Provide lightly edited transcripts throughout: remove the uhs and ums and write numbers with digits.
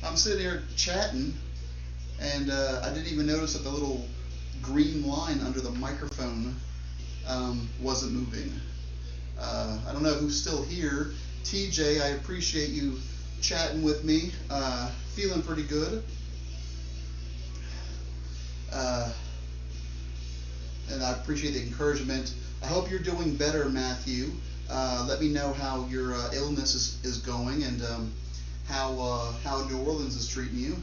I'm sitting here chatting, and I didn't even notice that the little green line under the microphone wasn't moving. I don't know who's still here. TJ, I appreciate you chatting with me. Feeling pretty good. Uh, and I appreciate the encouragement. I hope you're doing better, Matthew. Let me know how your illness is going, and how New Orleans is treating you.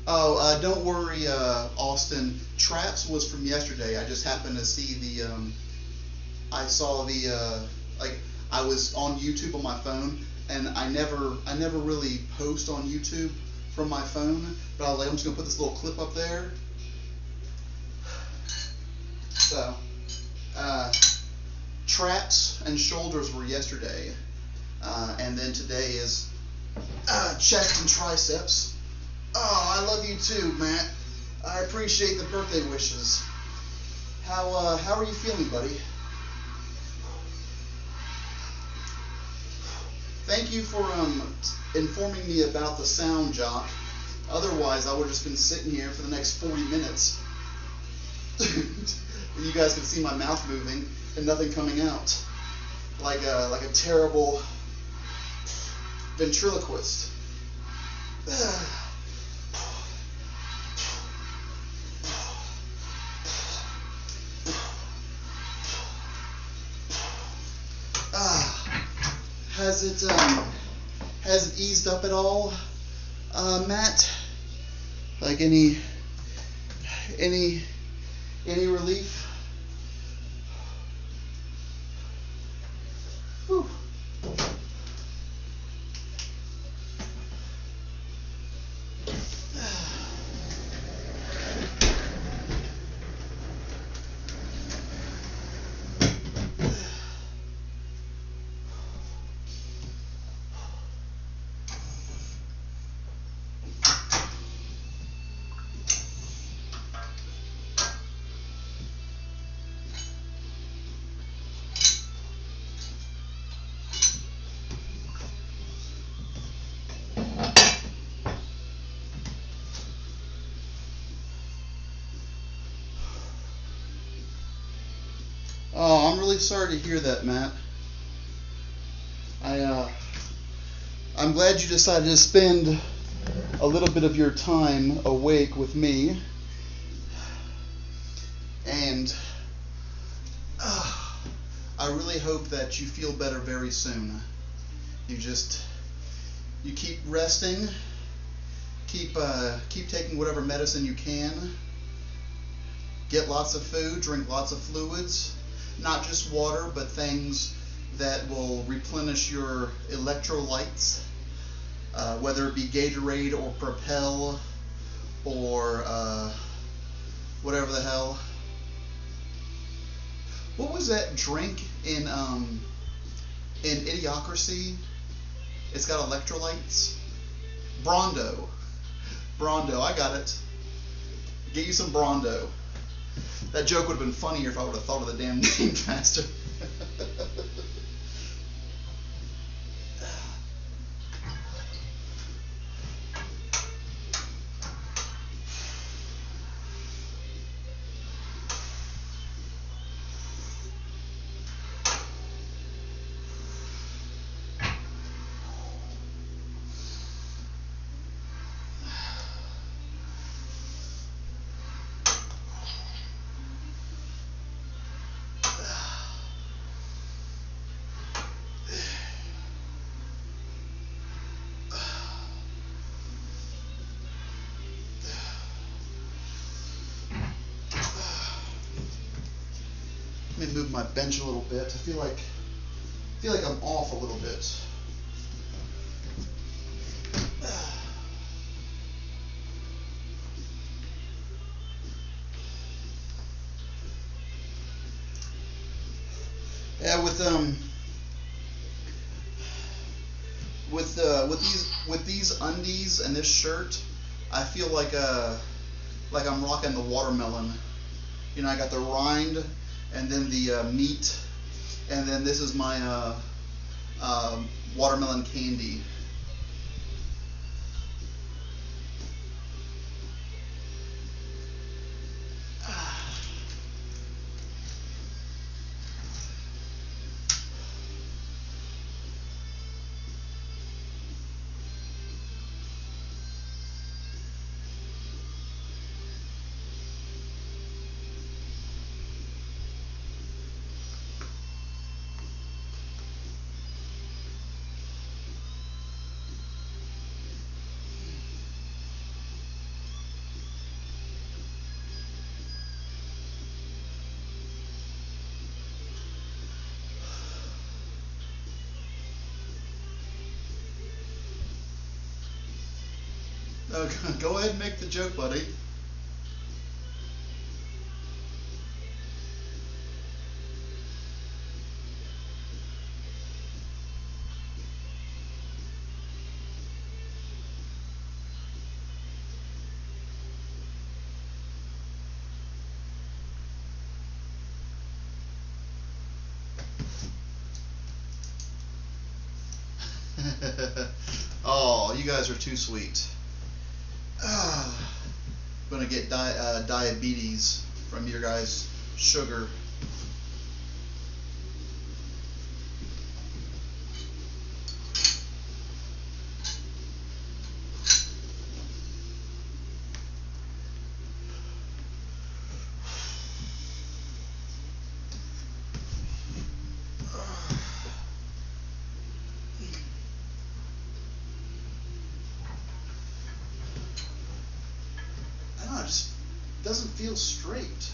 Oh, don't worry, Austin. Traps was from yesterday. I just happened to see the. I saw the like I was on YouTube on my phone, and I never really post on YouTube from my phone. But I was like, I'm just gonna put this little clip up there. So, traps and shoulders were yesterday, and then today is chest and triceps. Oh, I love you too, Matt. I appreciate the birthday wishes. How are you feeling, buddy? Thank you for informing me about the sound, Jock. Otherwise, I would have just been sitting here for the next 40 minutes. And you guys can see my mouth moving and nothing coming out, like a terrible ventriloquist. Has it eased up at all, Matt? Like any relief? Whew. Oh, I'm really sorry to hear that, Matt. I'm glad you decided to spend a little bit of your time awake with me, and I really hope that you feel better very soon. You keep resting, keep taking whatever medicine you can, get lots of food, drink lots of fluids, not just water, but things that will replenish your electrolytes, whether it be Gatorade or Propel or whatever the hell. What was that drink in Idiocracy? It's got electrolytes. Brondo. Brondo, I got it. Get you some Brondo. That joke would have been funnier if I would have thought of the damn name faster. Let me move my bench a little bit. I feel like I'm off a little bit. Yeah, with these undies and this shirt, I feel like I'm rocking the watermelon. You know, I got the rind and then the meat, and then this is my watermelon candy. Go ahead and make the joke, buddy. Oh, you guys are too sweet. I'm gonna get diabetes from your guys' sugar. It just doesn't feel straight.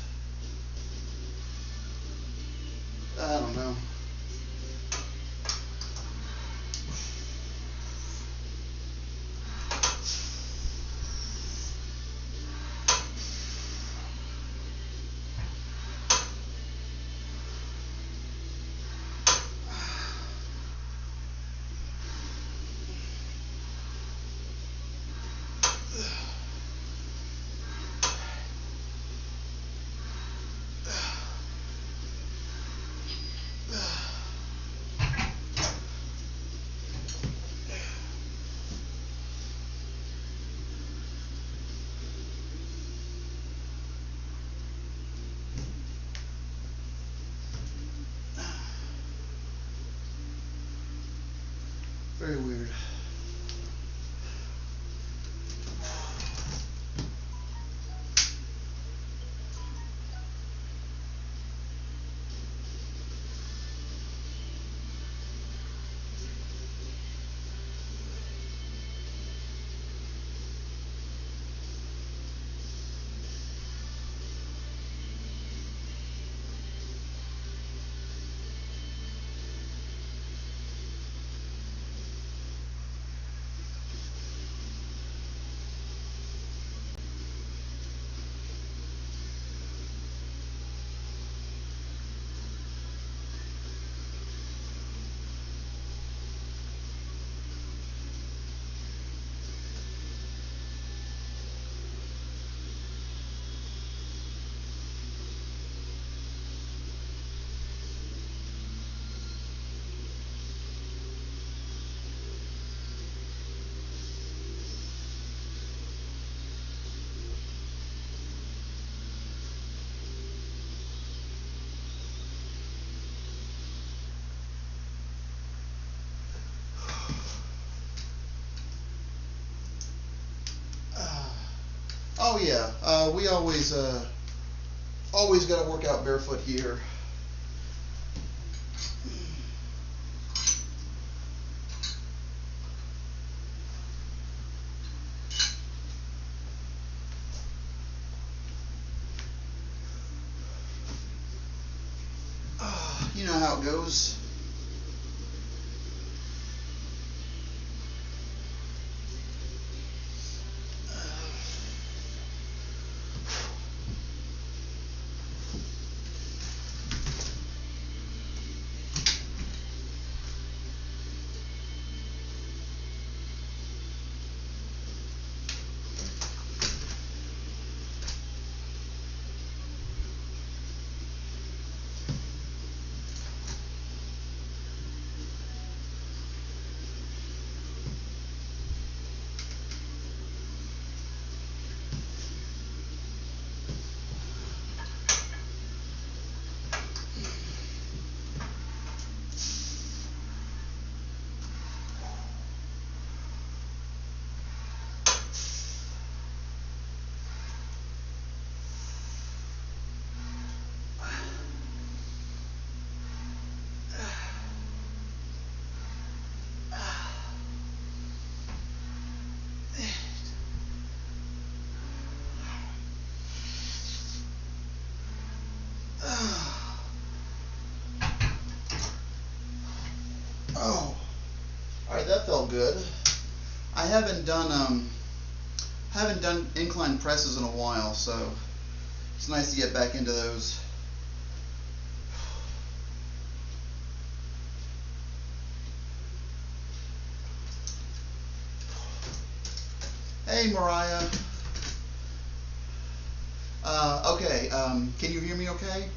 I don't know. Very weird. Oh yeah, we always got to work out barefoot here. You know how it goes. right, that felt good. I haven't done incline presses in a while, so it's nice to get back into those. Hey, Mariah. Okay, can you hear me okay?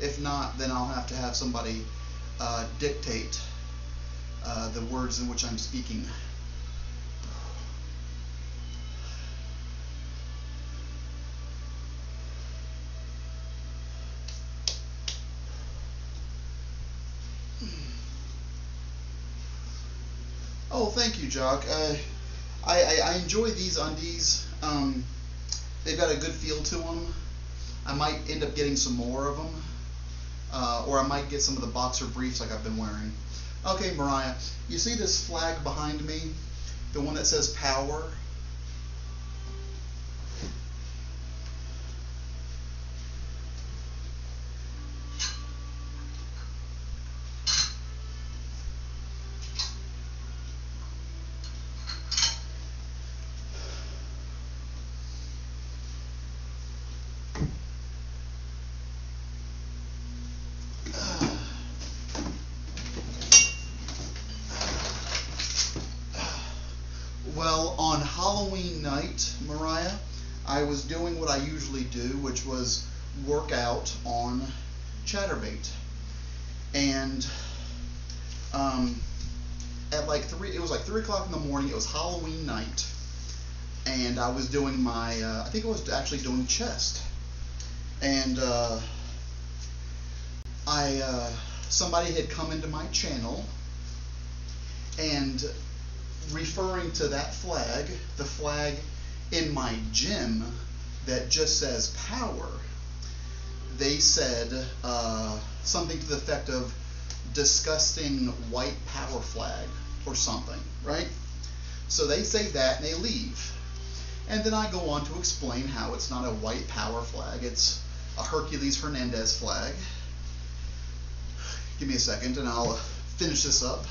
If not, then I'll have to have somebody dictate the words in which I'm speaking. Oh, thank you, Jock. I enjoy these undies. They've got a good feel to them. I might end up getting some more of them. Or I might get some of the boxer briefs like I've been wearing. Okay, Mariah, you see this flag behind me? The one that says power? Well, on Halloween night, Mariah, I was doing what I usually do, which was work out on Chaturbate. And at like it was like 3 o'clock in the morning, it was Halloween night, and I was doing my, I think I was actually doing chest. And somebody had come into my channel and referring to that flag, the flag in my gym that just says power, they said something to the effect of disgusting white power flag or something, right? So they say that and they leave. And then I go on to explain how it's not a white power flag, it's a Hercules Hernandez flag. Give me a second and I'll finish this up.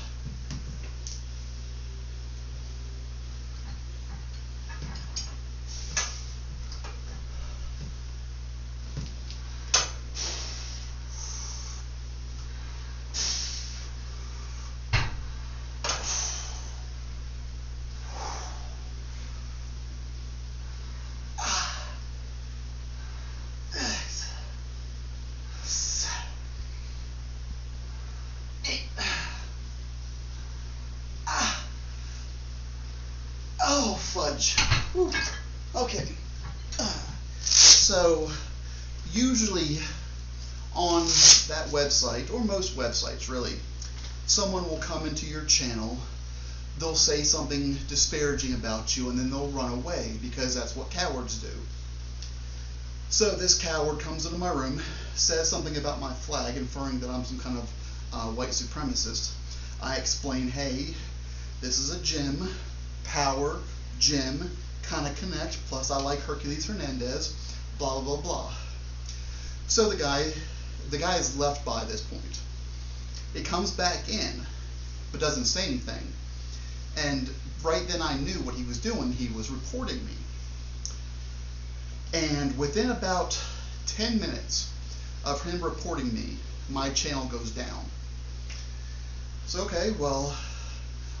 Oh, fudge. Whew. Okay. So, usually on that website, or most websites really, someone will come into your channel, they'll say something disparaging about you, and then they'll run away, because that's what cowards do. So this coward comes into my room, says something about my flag, inferring that I'm some kind of white supremacist. I explain, hey, this is a gym, power, gym, kind of connect, plus I like Hercules Hernandez, blah, blah, blah. So the guy is left by this point. It comes back in, but doesn't say anything. And right then I knew what he was doing. He was reporting me. And within about 10 minutes of him reporting me, my channel goes down. So, okay, well,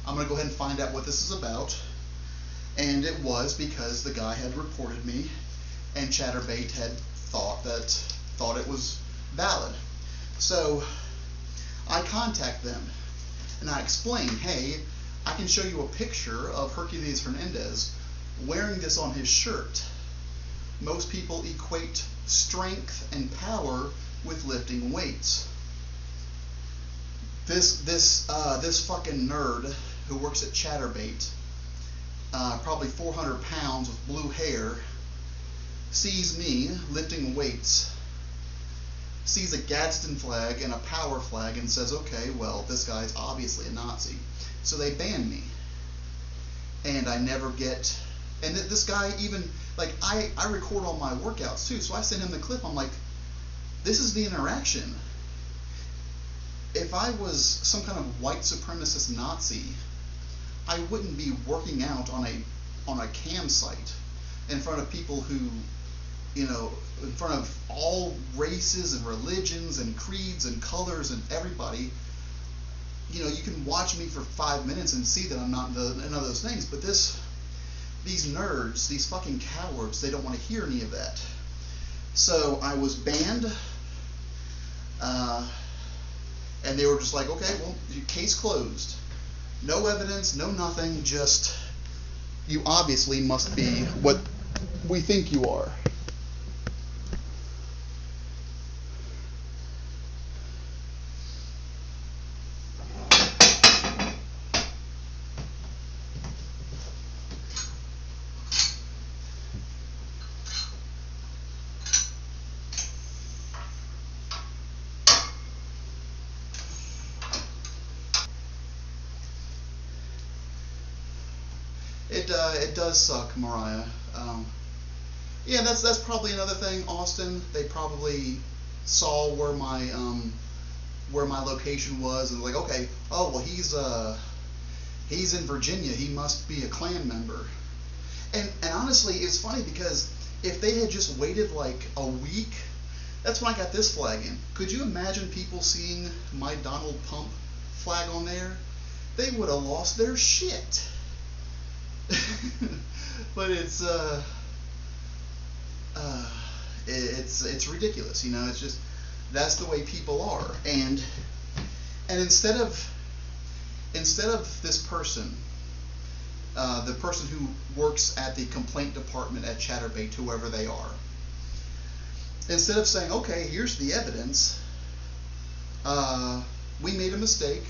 I'm going to go ahead and find out what this is about. And it was because the guy had reported me, and Chaturbate had thought it was valid. So I contact them, and I explain, hey, I can show you a picture of Hercules Hernandez wearing this on his shirt. Most people equate strength and power with lifting weights. This fucking nerd who works at Chaturbate, probably 400 pounds with blue hair, sees me lifting weights, sees a Gadsden flag and a power flag, and says, okay, well, this guy's obviously a Nazi. So they ban me. And I never get, and this guy even, like, I record all my workouts too, so I send him the clip. I'm like, this is the interaction. if I was some kind of white supremacist Nazi, I wouldn't be working out on a campsite in front of people who, you know, in front of all races and religions and creeds and colors and everybody. You know, you can watch me for 5 minutes and see that I'm not none of those things, but these nerds, these fucking cowards, they don't want to hear any of that. So I was banned, and they were just like, okay, well, case closed. No evidence, no nothing, just you obviously must be what we think you are. It does suck, Mariah. Yeah, that's probably another thing. Austin, they probably saw where my location was and like, okay, oh well, he's in Virginia. He must be a Klan member. And honestly, it's funny because if they had just waited like a week, that's when I got this flag in. Could you imagine people seeing my Donald Pump flag on there? They would have lost their shit. But it's ridiculous, you know. It's just that's the way people are, and instead of this person, the person who works at the complaint department at Chaturbate, whoever they are, instead of saying, okay, here's the evidence, we made a mistake,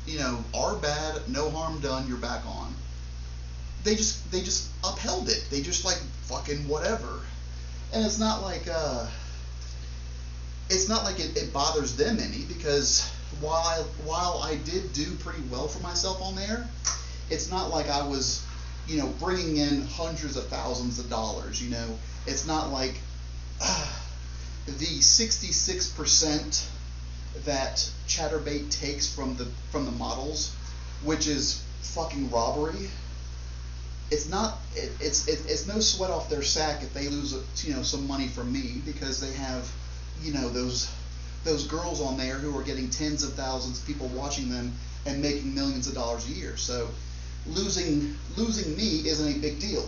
you know, our bad, no harm done, you're back on. They just upheld it. They just like fucking whatever. And it's not like it bothers them any, because while I did do pretty well for myself on there, it's not like I was, you know, bringing in hundreds of thousands of dollars, you know. It's not like the 66% that Chaturbate takes from the models, which is fucking robbery. It's not. It's no sweat off their sack if they lose, you know, some money from me, because they have, you know, those girls on there who are getting tens of thousands of people watching them and making millions of dollars a year. So losing me isn't a big deal.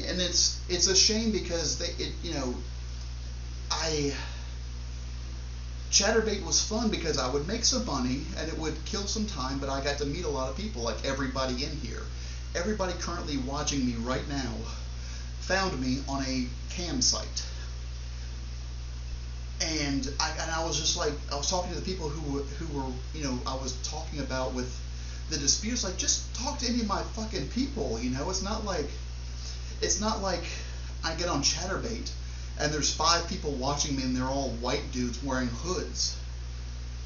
And it's a shame because Chaturbate was fun because I would make some money and it would kill some time, but I got to meet a lot of people, like everybody in here. Everybody currently watching me right now found me on a cam site. And I was just like, I was talking to the people who were, you know, I was talking about with the disputes, like, just talk to any of my fucking people, you know. It's not like I get on Chaturbate and there's 5 people watching me and they're all white dudes wearing hoods.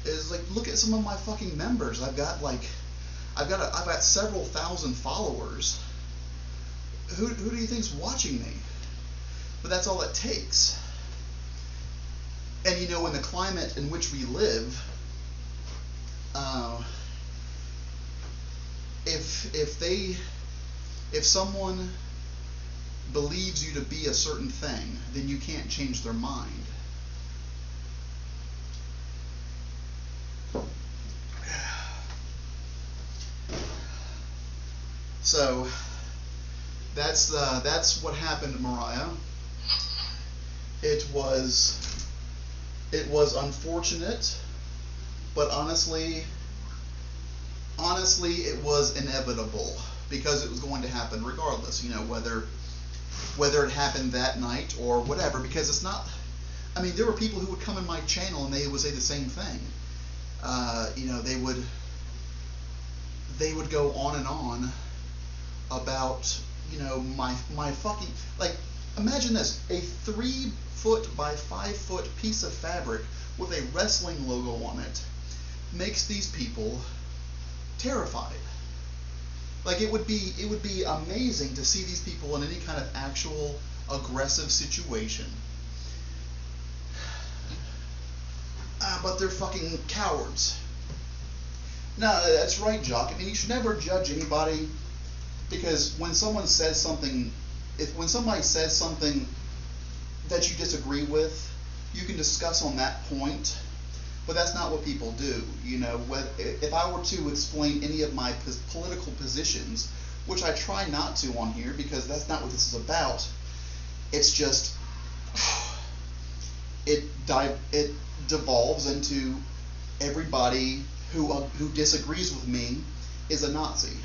It's like, look at some of my fucking members. I've got several thousand followers. Who do you think's watching me? But that's all it takes. And you know, in the climate in which we live, if someone believes you to be a certain thing, then you can't change their mind. So that's what happened to Mariah. It was unfortunate, but honestly it was inevitable, because it was going to happen regardless, you know, whether it happened that night or whatever, because it's not, I mean, there were people who would come in my channel and they would say the same thing. You know, they would go on and on about, you know, my fucking, like, Imagine this, a 3-foot by 5-foot piece of fabric with a wrestling logo on it makes these people terrified. Like, it would be amazing to see these people in any kind of actual aggressive situation. But they're fucking cowards. No, that's right, Jock. I mean, you should never judge anybody, because when someone says something, when somebody says something that you disagree with, you can discuss on that point, but that's not what people do. You know, if I were to explain any of my political positions, which I try not to on here because that's not what this is about, it's just, it devolves into everybody who disagrees with me is a Nazi.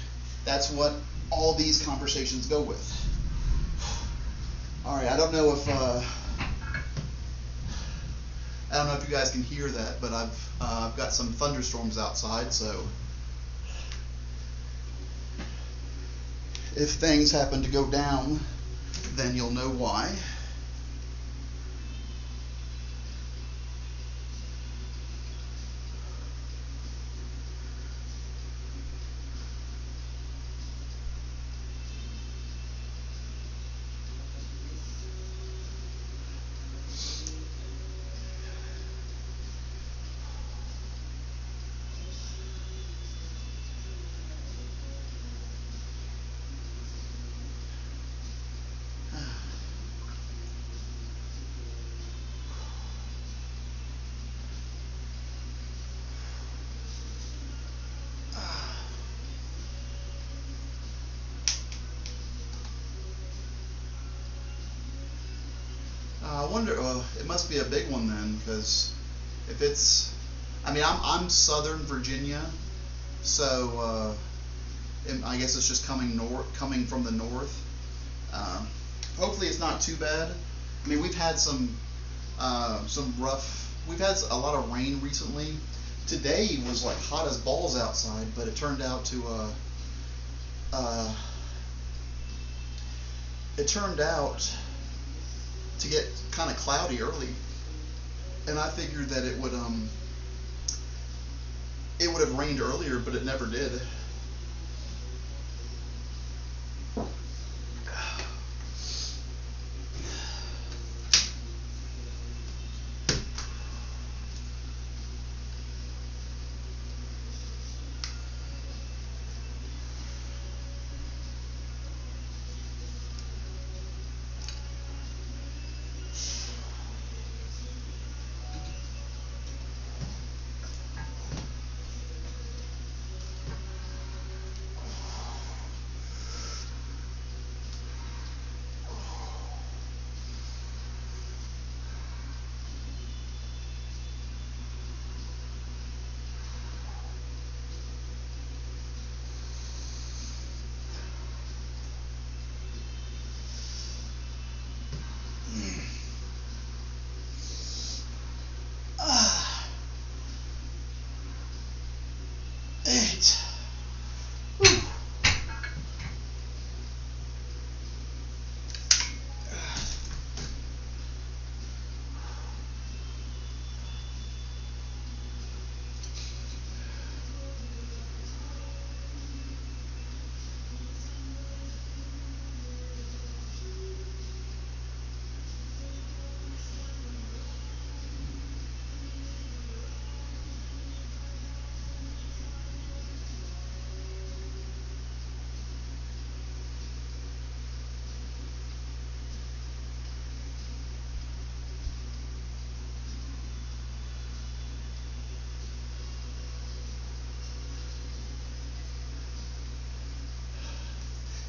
That's what all these conversations go with. All right, I don't know if you guys can hear that, but I've got some thunderstorms outside, so if things happen to go down, then you'll know why. I wonder, it must be a big one then, because if it's, I mean, I'm Southern Virginia, so I guess it's just coming from the north. Hopefully it's not too bad. I mean, we've had some rough, we've had a lot of rain recently. Today was like hot as balls outside, but it turned out to get kind of cloudy early, and I figured that it would have rained earlier, but it never did.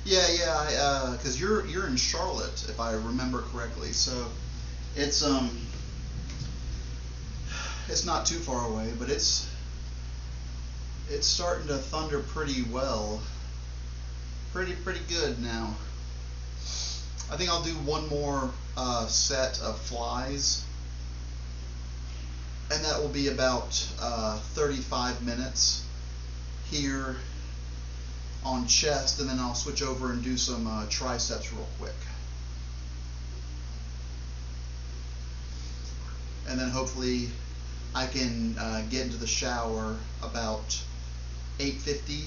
Yeah, because you're in Charlotte, if I remember correctly, so it's not too far away, but it's starting to thunder pretty well, pretty good now. I think I'll do one more set of flies, and that will be about 35 minutes here on chest, and then I'll switch over and do some triceps real quick. and then hopefully I can get into the shower about 8:50,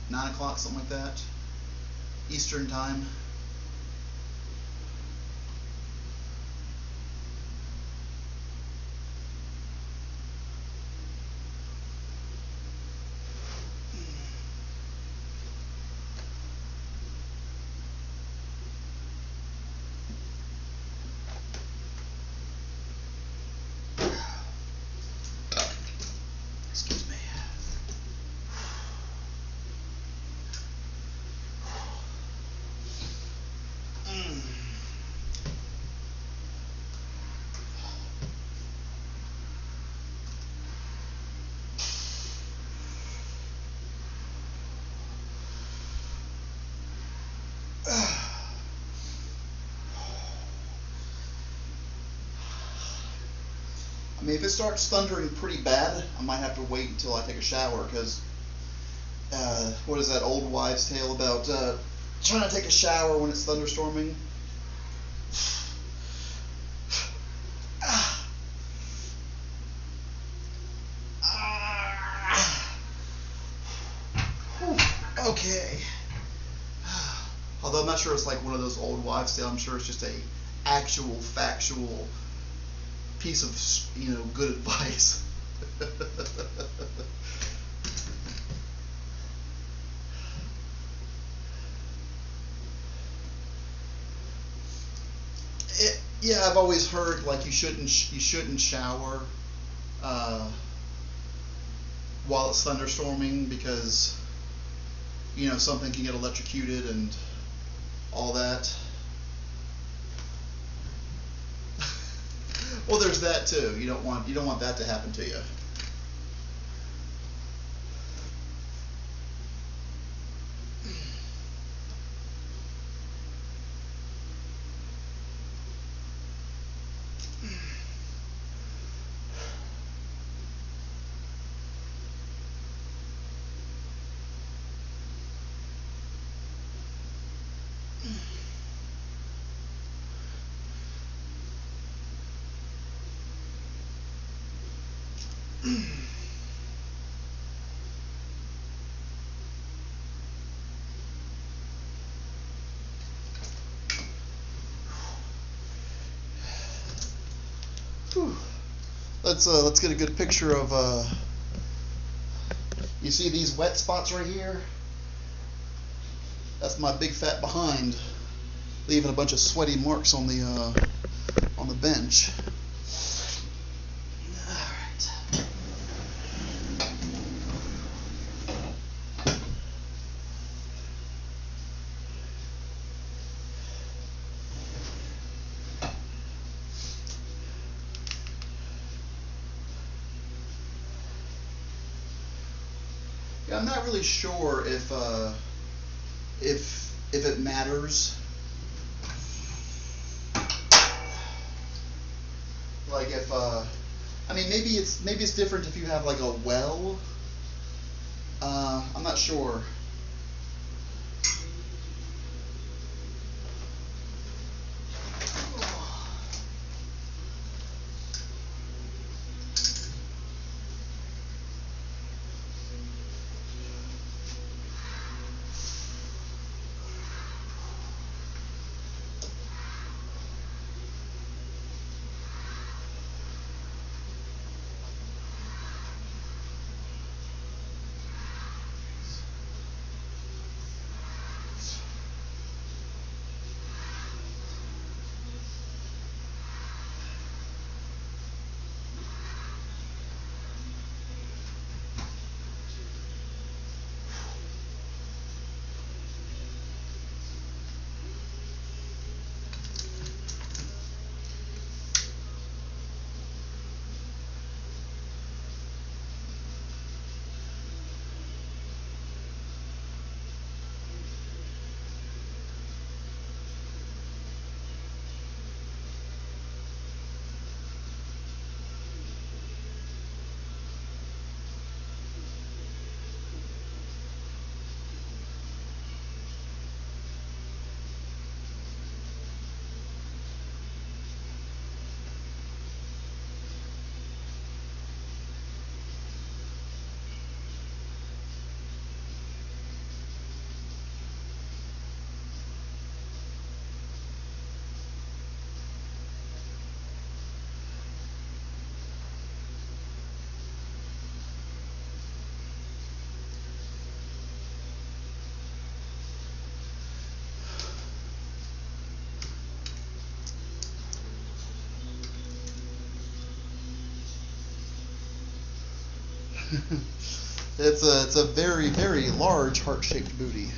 9 o'clock, something like that, Eastern time. Excuse me. I mean, if it starts thundering pretty bad, I might have to wait until I take a shower, because what is that old wives' tale about trying to take a shower when it's thunderstorming? Okay. Although I'm not sure it's like one of those old wives' tales. I'm sure it's just a actual, factual piece of, good advice. Yeah, I've always heard like you shouldn't shower while it's thunderstorming, because something can get electrocuted and all that. Well, there's that too. You don't want that to happen to you. Whew. Let's get a good picture of you see these wet spots right here? That's my big fat behind, leaving a bunch of sweaty marks on the bench. Yeah, I'm not really sure if it matters. Like if I mean, maybe it's different if you have like a well. I'm not sure. It's a very, very large heart-shaped booty.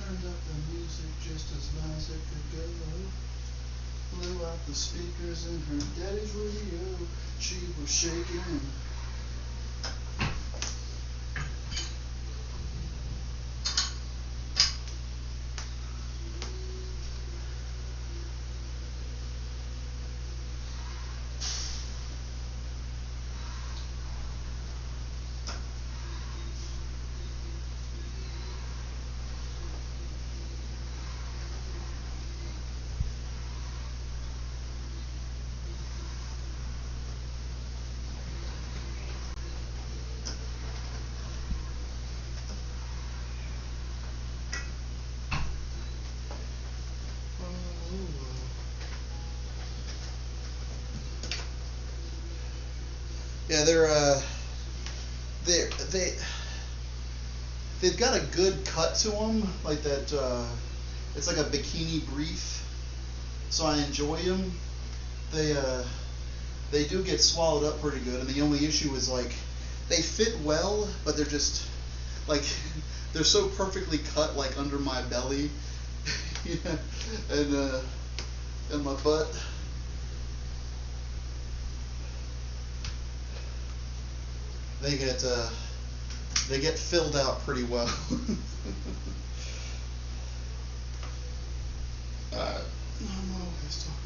Turned up the music just as loud as it could go. Blew out the speakers in her daddy's radio. She was shaking. Yeah, they've got a good cut to them, like that. It's like a bikini brief, so I enjoy them. They do get swallowed up pretty good, and the only issue is like they fit well, but they're just like they're so perfectly cut, like under my belly, yeah, and my butt. They get filled out pretty well. I'm always talking.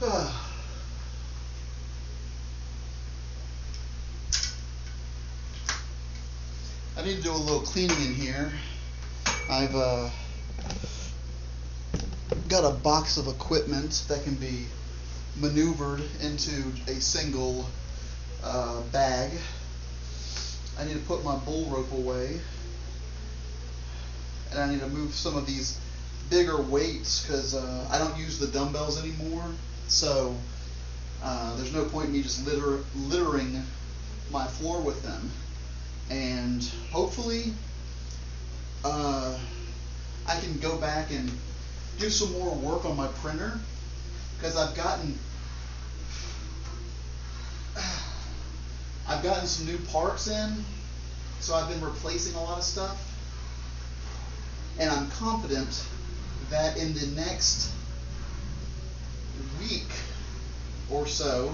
I need to do a little cleaning in here. I've got a box of equipment that can be maneuvered into a single bag. I need to put my bull rope away, and I need to move some of these bigger weights because I don't use the dumbbells anymore, so there's no point in me just littering my floor with them. And hopefully I can go back and do some more work on my printer, because I've gotten some new parts in, so I've been replacing a lot of stuff, and I'm confident that in the next week or so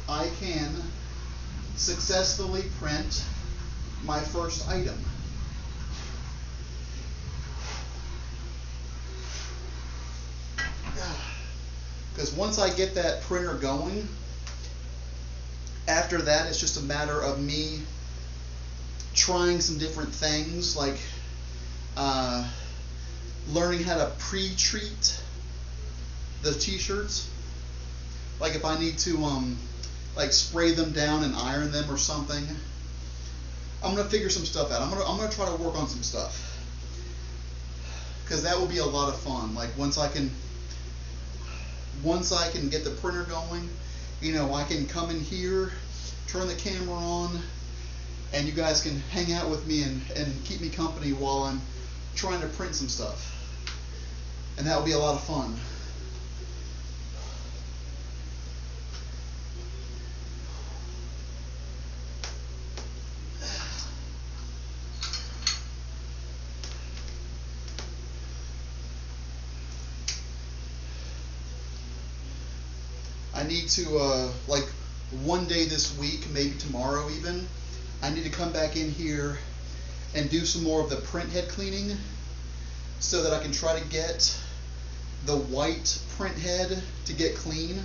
I can successfully print my first item. Because once I get that printer going, after that it's just a matter of me trying some different things, like learning how to pre-treat the t-shirts. Like if I need to like spray them down and iron them or something, I'm gonna figure some stuff out. I'm gonna try to work on some stuff, because that will be a lot of fun. Like once I can get the printer going, you know, I can come in here, turn the camera on, and you guys can hang out with me and keep me company while I'm trying to print some stuff. And that will be a lot of fun. I need to, like one day this week, maybe tomorrow even, I need to come back in here and do some more of the print head cleaning, so that I can try to get the white print head to get clean.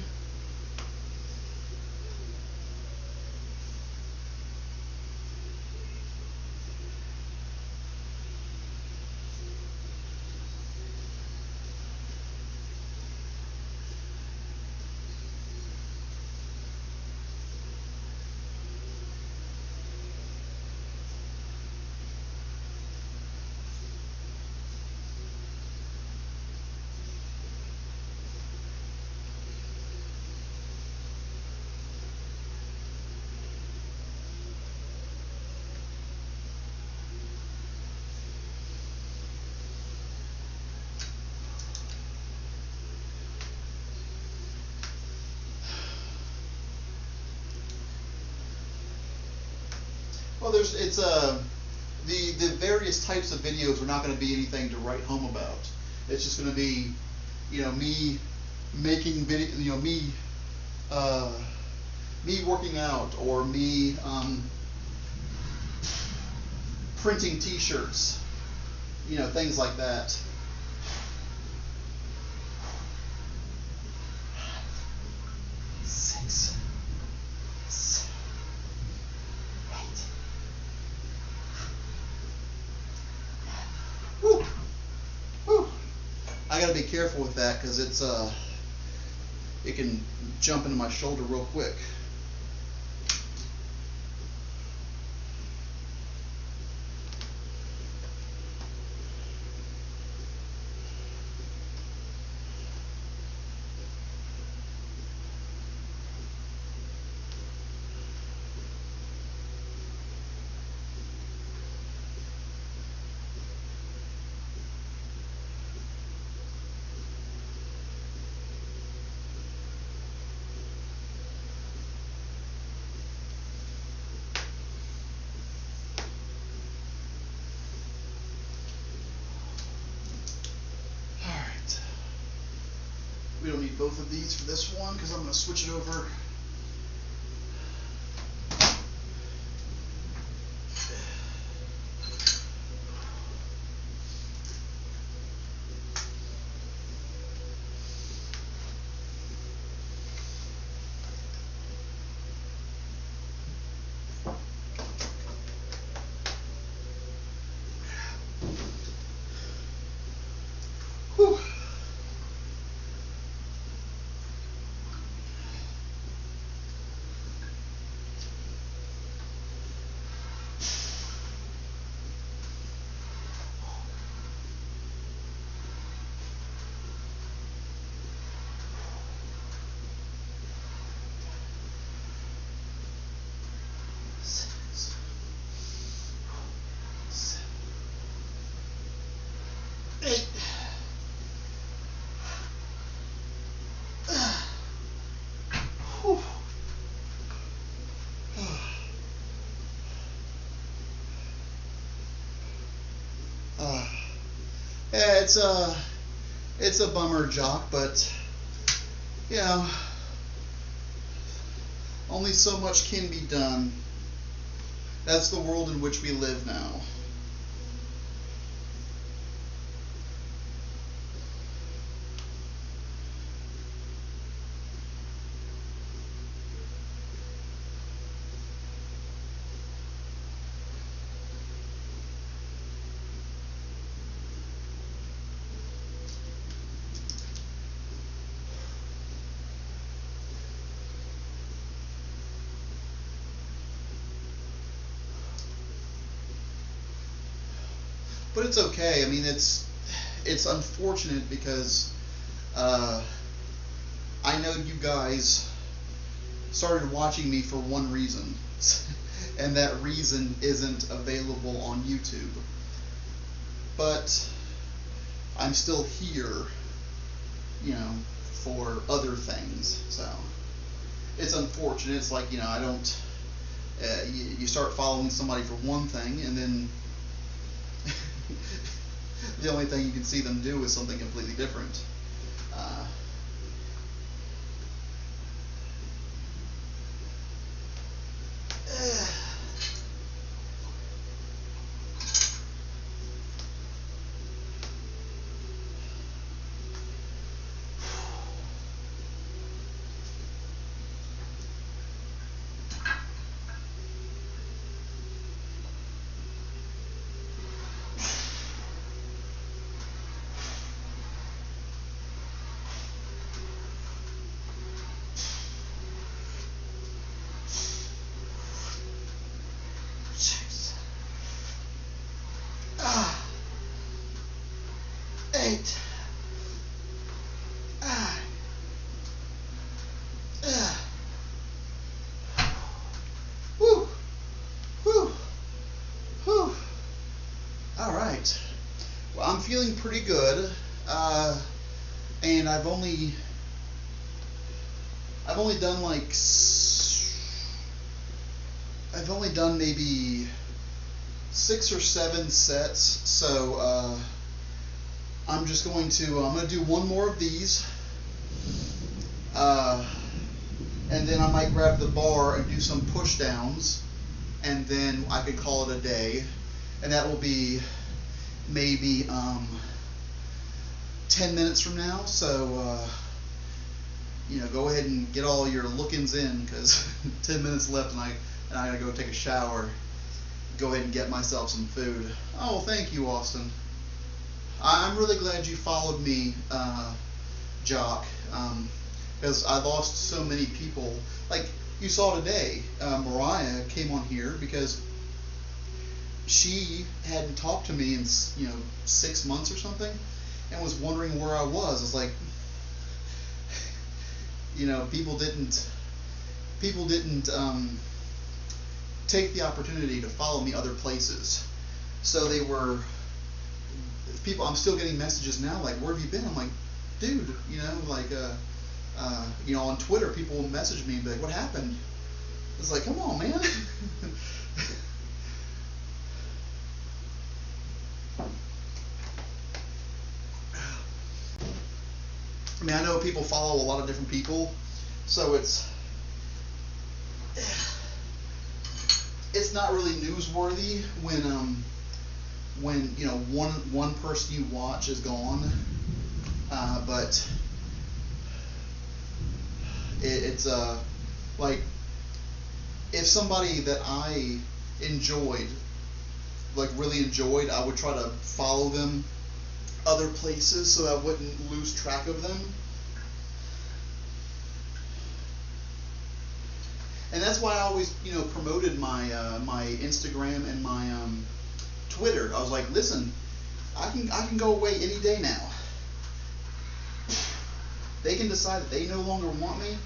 Well, the various types of videos are not going to be anything to write home about. It's just going to be, you know, me making video, you know, me working out, or me printing T-shirts, you know, things like that. I gotta be careful with that, because it can jump into my shoulder real quick. We don't need both of these for this one, because I'm going to switch it over. Whew. Eight. Whew. Yeah, it's a bummer, Jock, but you know, only so much can be done. That's the world in which we live now. But it's okay. I mean, it's unfortunate because I know you guys started watching me for one reason, and that reason isn't available on YouTube. But I'm still here, you know, for other things. So it's unfortunate. It's like, you know, I don't. You start following somebody for one thing, and then the only thing you can see them do is something completely different. Eight. Whew. Whew. Whew. All right. Well, I'm feeling pretty good, and I've only done like I've only done maybe 6 or 7 sets, so I'm just going to I'm going to do one more of these, and then I might grab the bar and do some push downs, and then I could call it a day, and that will be maybe 10 minutes from now. So you know, go ahead and get all your look-ins in, because 10 minutes left, and I gotta go take a shower, go ahead and get myself some food. Oh, well, thank you, Austin. I'm really glad you followed me, Jock, because I lost so many people. Like you saw today, Mariah came on here because she hadn't talked to me in 6 months or something, and was wondering where I was. It's like, you know, people didn't take the opportunity to follow me other places. So they were people. I'm still getting messages now like, "Where have you been?" I'm like, dude, you know, like you know, on Twitter, people will message me and be like, "What happened?" It's like, come on, man. I mean, I know people follow a lot of different people, so it's not really newsworthy when you know one person you watch is gone, but it's like, if somebody that I enjoyed, like really enjoyed, I would try to follow them other places so I wouldn't lose track of them. And that's why I always, promoted my my Instagram and my Twitter. I was like, listen, I can go away any day now. They can decide that they no longer want me,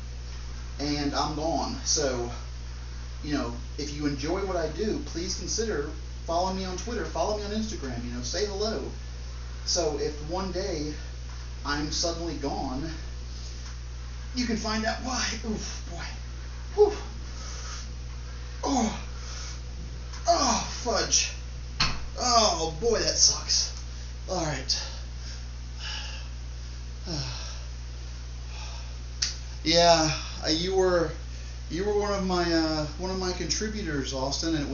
and I'm gone. So, if you enjoy what I do, please consider following me on Twitter, follow me on Instagram. Say hello. So if one day I'm suddenly gone, you can find out why. Oof, boy. Whew. Oh, fudge. Oh, boy, that sucks. All right. Yeah, you were one of my contributors, Austin, and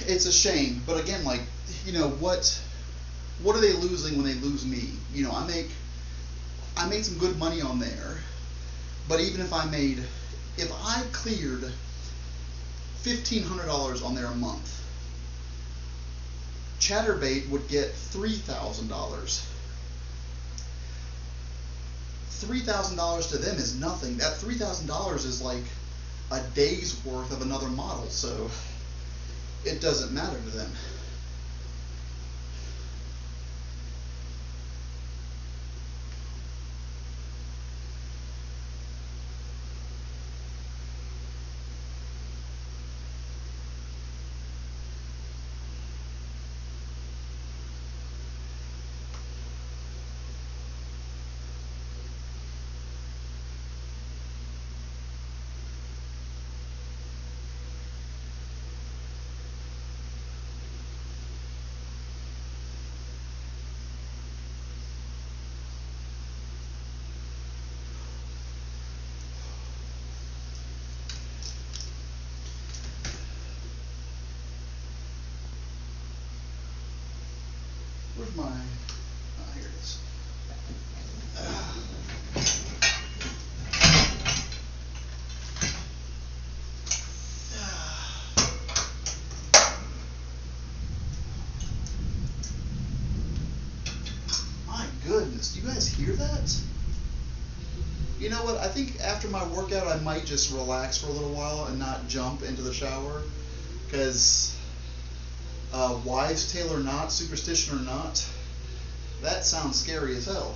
it's a shame. But again, what are they losing when they lose me? I made some good money on there. But even if I cleared $1,500 on there a month, Chaturbate would get $3,000. $3,000 to them is nothing. That $3,000 is like a day's worth of another model, so it doesn't matter to them. Where's my... Oh, here it is. My goodness, do you guys hear that? You know what? I think after my workout, I might just relax for a little while and not jump into the shower, because wives' tale or not, superstition or not, that sounds scary as hell.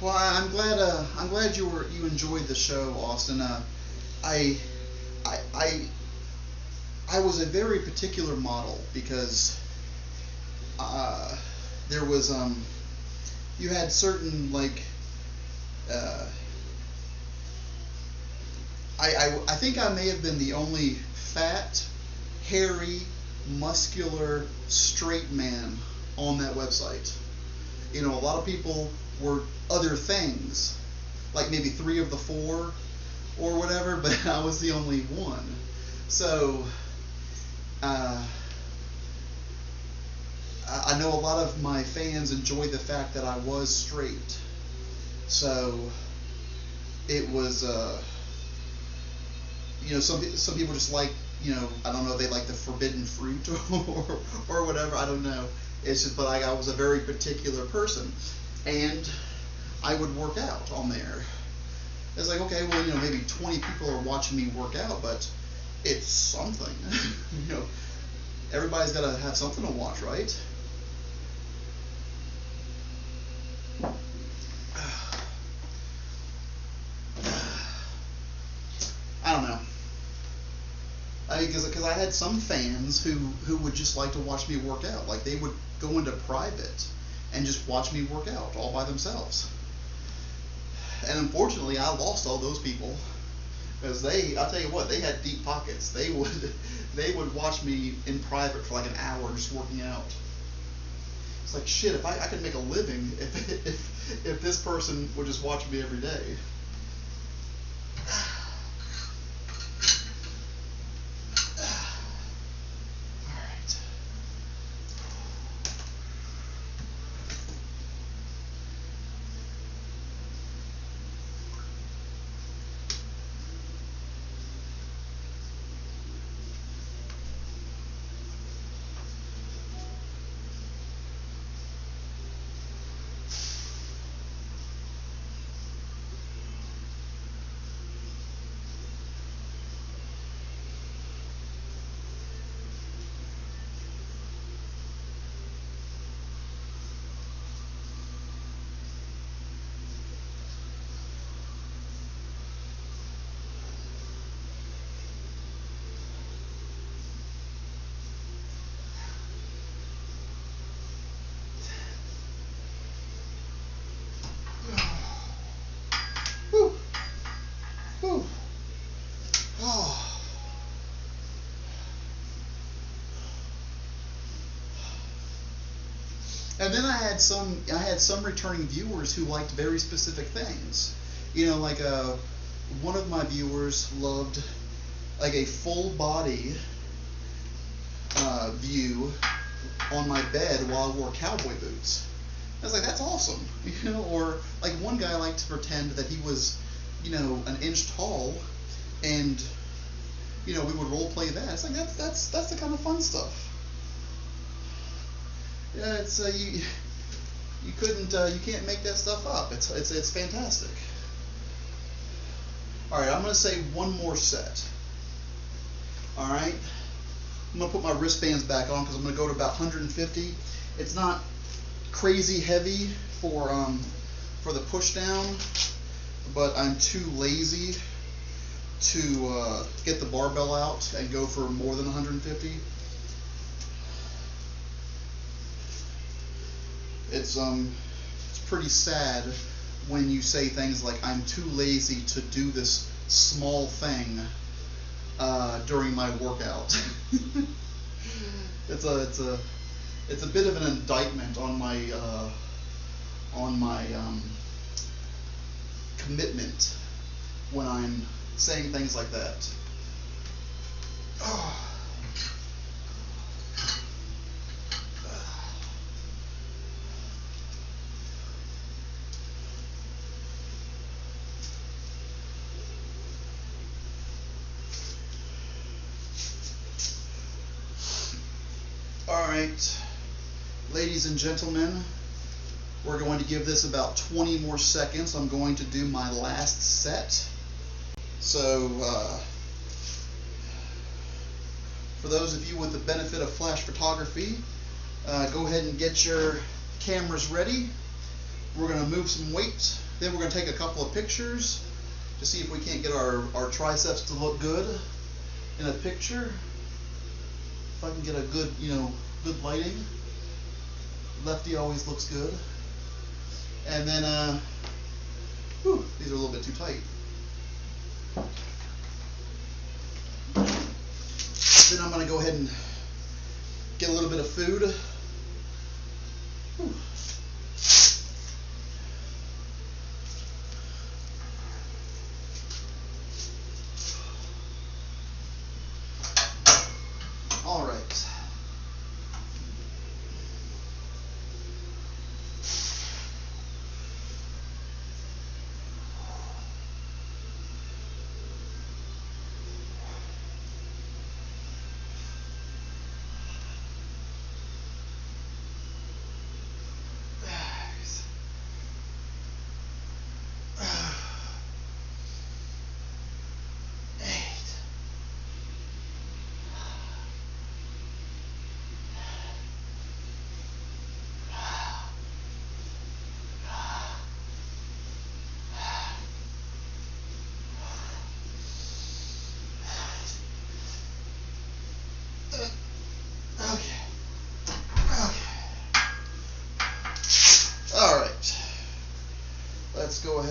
Well, I'm glad you enjoyed the show, Austin. I was a very particular model because there was you had certain I think I may have been the only fat, hairy, muscular, straight man on that website. A lot of people were other things, like maybe 3 of the 4 or whatever, but I was the only one. So I know a lot of my fans enjoyed the fact that I was straight. So it was some people just like, I don't know, they like the forbidden fruit or whatever, I don't know. It's just, but I was a very particular person, and I would work out on there. It's like, okay, well, maybe 20 people are watching me work out, but it's something. Everybody's got to have something to watch, right? I don't know. I mean, because I had some fans who would just like to watch me work out. Like they would go into private and just watch me work out all by themselves. And unfortunately, I lost all those people because I'll tell you what, they had deep pockets. They would watch me in private for like an hour just working out. It's like, shit, if I could make a living if this person would just watch me every day. Whew. Whew. Oh. And then I had some returning viewers who liked very specific things. You know, like one of my viewers loved like a full body view on my bed while I wore cowboy boots. I was like, that's awesome, you know. Or like one guy liked to pretend that he was, you know, an inch tall, and you know we would role play that. It's like that's the kind of fun stuff. Yeah, it's you can't make that stuff up. It's fantastic. All right, I'm gonna say one more set. All right, I'm gonna put my wristbands back on because I'm gonna go to about 150. It's not crazy heavy for the push down, but I'm too lazy to get the barbell out and go for more than 150. It's pretty sad when you say things like I'm too lazy to do this small thing during my workout. It's a bit of an indictment on my commitment when I'm saying things like that. Oh. Alright, ladies and gentlemen, we're going to give this about 20 more seconds. I'm going to do my last set. So, for those of you with the benefit of flash photography, go ahead and get your cameras ready. We're going to move some weight, then we're going to take a couple of pictures to see if we can't get our triceps to look good in a picture. If I can get a good, good lighting. Lefty always looks good. And then, these are a little bit too tight. Then I'm going to go ahead and get a little bit of food. Whew. All right.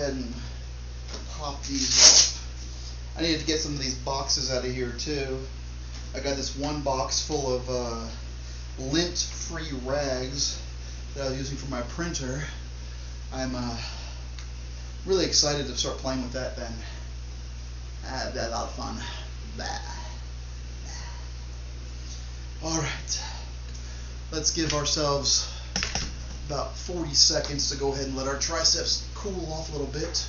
ahead and pop these off. I needed to get some of these boxes out of here too. I got this one box full of lint-free rags that I was using for my printer. I'm really excited to start playing with that then. That's a lot of fun. Alright, let's give ourselves about 40 seconds to go ahead and let our triceps cool off a little bit.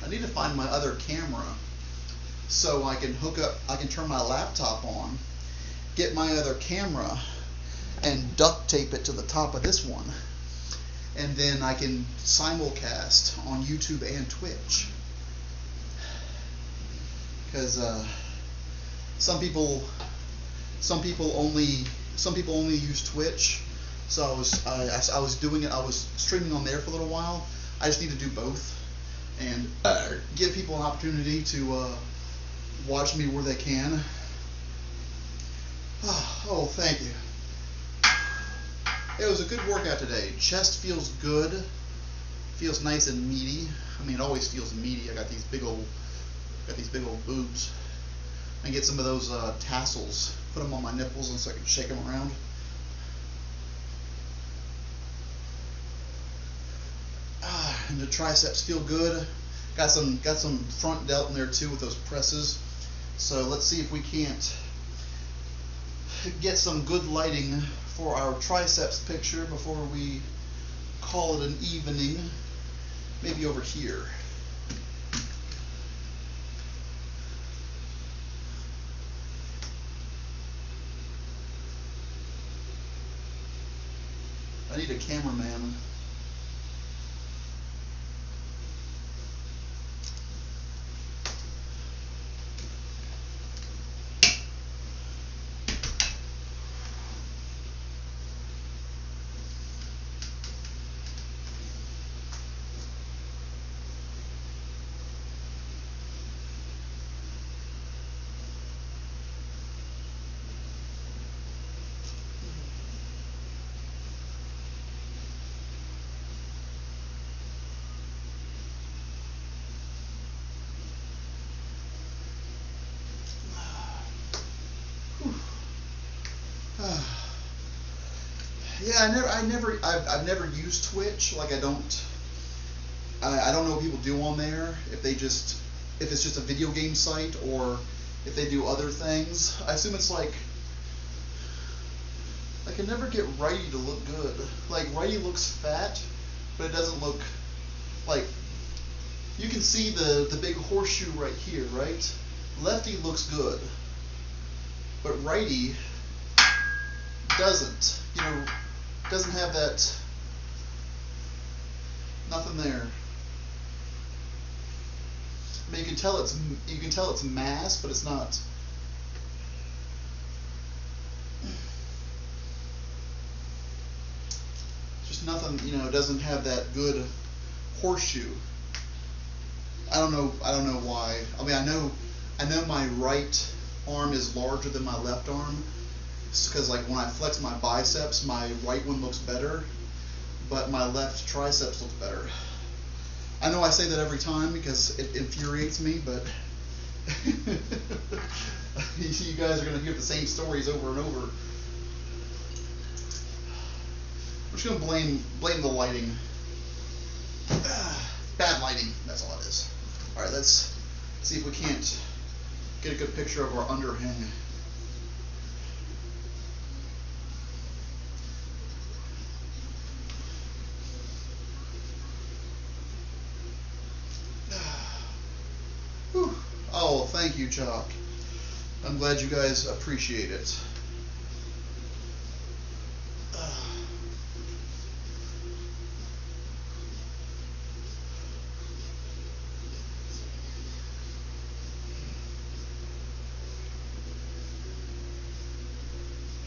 I need to find my other camera so I can turn my laptop on, get my other camera and duct tape it to the top of this one, and then I can simulcast on YouTube and Twitch. Because some people only use Twitch, so I was doing it. I was streaming on there for a little while. I just need to do both and give people an opportunity to watch me where they can. Oh, thank you. It was a good workout today. Chest feels good. Feels nice and meaty. I mean, it always feels meaty. I got these big old boobs. I can get some of those tassels, put them on my nipples, and so I can shake them around. And the triceps feel good. Got some front delt in there too with those presses. So let's see if we can't get some good lighting for our triceps picture before we call it an evening. Maybe over here. I need a cameraman. Yeah, I've never used Twitch. Like I don't know what people do on there. If it's just a video game site or if they do other things. I assume it's like I can never get righty to look good. Like righty looks fat, but it doesn't look like. You can see the big horseshoe right here, right? Lefty looks good, but righty doesn't. You know, doesn't have that. Nothing there. I mean, you can tell it's mass, but it's not. Just nothing. You know, it doesn't have that good horseshoe. I don't know why. I mean, I know my right arm is larger than my left arm, because like when I flex my biceps, my right one looks better, but my left triceps looks better. I know I say that every time because it infuriates me, but you guys are going to hear the same stories over and over. I'm just going to blame the lighting. Bad lighting, that's all it is. Alright, let's see if we can't get a good picture of our underhang. Oh, thank you, Chalk. I'm glad you guys appreciate it.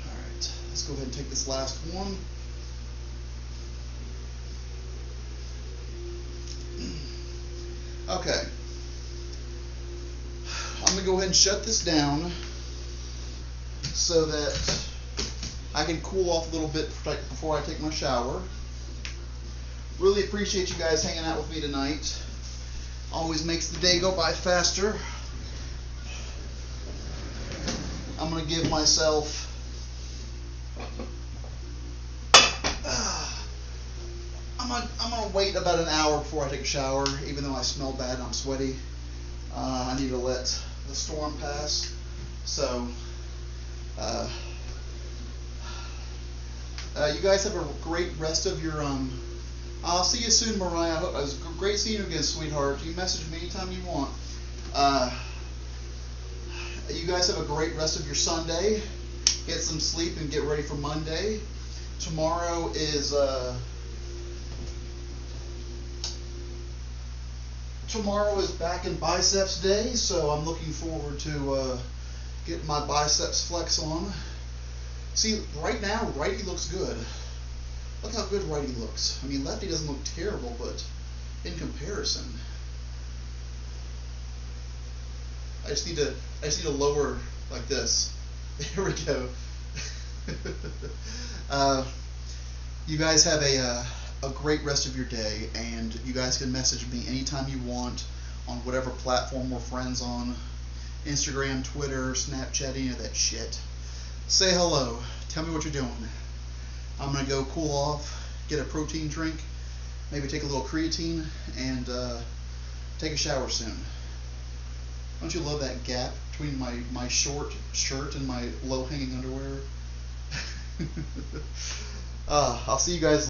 Alright, let's go ahead and take this last one. and shut this down so that I can cool off a little bit before I take my shower. Really appreciate you guys hanging out with me tonight. Always makes the day go by faster. I'm going to give myself I'm gonna wait about an hour before I take a shower, even though I smell bad and I'm sweaty. I need to let the storm pass. So, you guys have a great rest of your. I'll see you soon, Mariah. It was great seeing you again, sweetheart. You message me anytime you want. You guys have a great rest of your Sunday. Get some sleep and get ready for Monday. Tomorrow is back in biceps day, so I'm looking forward to getting my biceps flex on. See, right now, righty looks good. Look how good righty looks. I mean, lefty doesn't look terrible, but in comparison, I just need to lower like this. There we go. You guys have a great rest of your day, and you guys can message me anytime you want on whatever platform we're friends on. Instagram, Twitter, Snapchat, any of that shit. Say hello. Tell me what you're doing. I'm going to go cool off, get a protein drink, maybe take a little creatine, and take a shower soon. Don't you love that gap between my short shirt and my low-hanging underwear? I'll see you guys